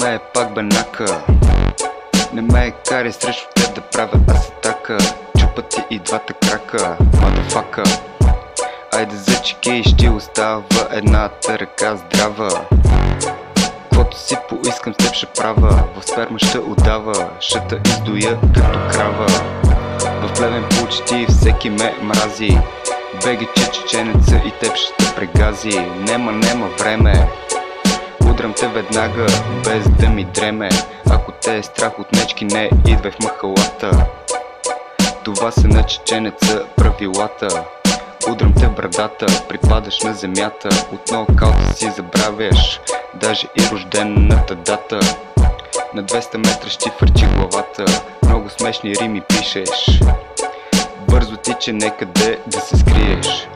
ме пак бенака. Не ме карай срещу теб да правя аз атака. Чупа ти и двата крака, мадафака. Айде за чеки, ще остава едната ръка здрава. Каквото си поискам с теб ще правя, в сперма ще отдава, ще те издоя като крава. В Плевен почти всеки ме мрази, беги че чеченеца и теб ще те прегази. Нема време, удрям те веднага, без да ми дреме. Ако те е страх от мечки, не идвай в махалата. Това са на чеченеца правилата. Удрям те в брадата, припадаш на земята. От нокаута си забравяш, даже и рождената дата. На 200 метра ще фърчи главата, много смешни рими пишеш. Бързо тича некъде да се скриеш.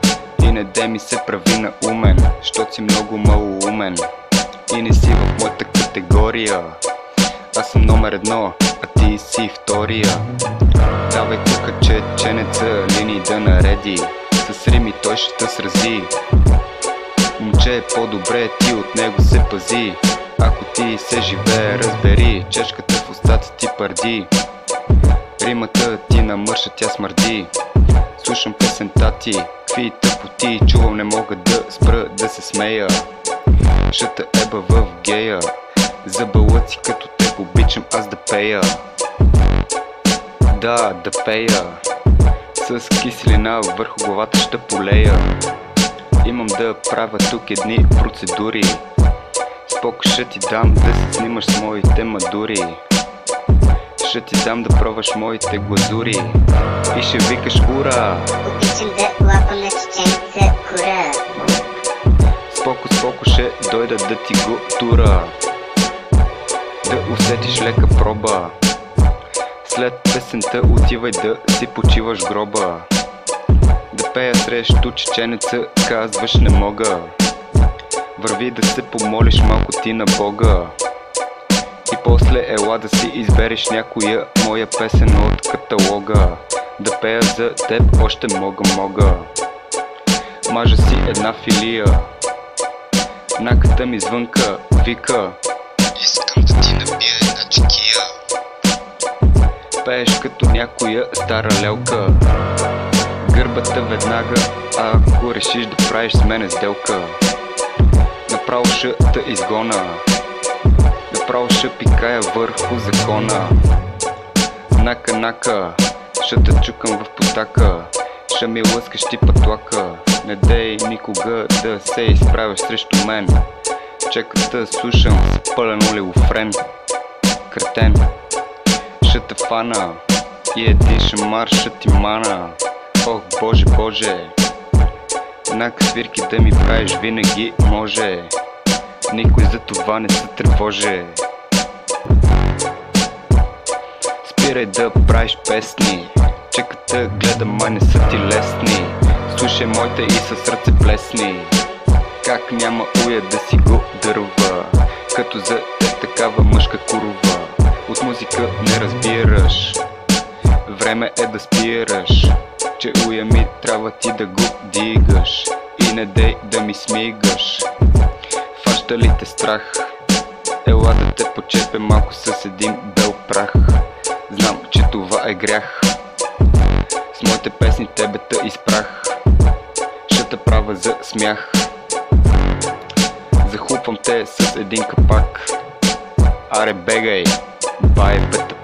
И не де ми се прави на умен, щот си много малоумен. И не си в моята категория, аз съм номер едно, а ти си втория. Давай тука чеченеца линии да нареди, с рими той ще те срази. Момче е по-добре, ти от него се пази. Ако ти се живее, разбери, чешката в устата ти пърди. Римата ти намърша, тя смърди. Слушам песента ти, какви тъпоти чувам, не мога да спра да се смея. Ще те еба в гея, за бълъци като теб обичам аз да пея. Да пея, с киселина върху главата ще полея. Имам да правя тук едни процедури, споко ще ти дам да се снимаш с моите мадури. Ще ти дам да пробваш моите глазури и ще викаш ура. Обичам да лапам на чеченеца кура. Споко ще дойда да ти го тура, да усетиш лека проба. След песента отивай да си почиваш гроба. Да пея срещу чеченеца, казваш не мога. Върви да се помолиш малко ти на Бога. И после ела да си избереш някоя моя песен от каталога. Да пея за теб още мога. Мажа си една филия, наката ми звънка, вика: искам да ти набия една чекия. Пееш като някоя стара лелка, гърбата веднага, ако решиш да правиш с мене сделка. Направо ще те изгона, направо ще пикая върху закона. Нака, ще те чукам в потака, ще ми лъскаш ти пътлака. Не дей никога да се изправяш срещу мен, чеката слушам с пълен олигофрен. Кретен, ще те фана и един шамар ще ти мана. Ох боже, нака свирки да ми правиш винаги може, никой за това не се тревоже. Спирай да правиш песни, чеката гледа, май не са ти лесни. Слушай моите и със сърце плесни, как няма уя да си го дърва, като за теб такава мъжка курва. От музика не разбираш, време е да спираш, че уя ми трябва ти да го дигаш. И не дей да ми смигаш, фаща ли те страх? Ела да те почепе малко с един бел прах. Знам, че това е грях, с моите песни тебе те изпрах. Ще те правя за смях, захупвам те с един капак. Аре бегай, бай бета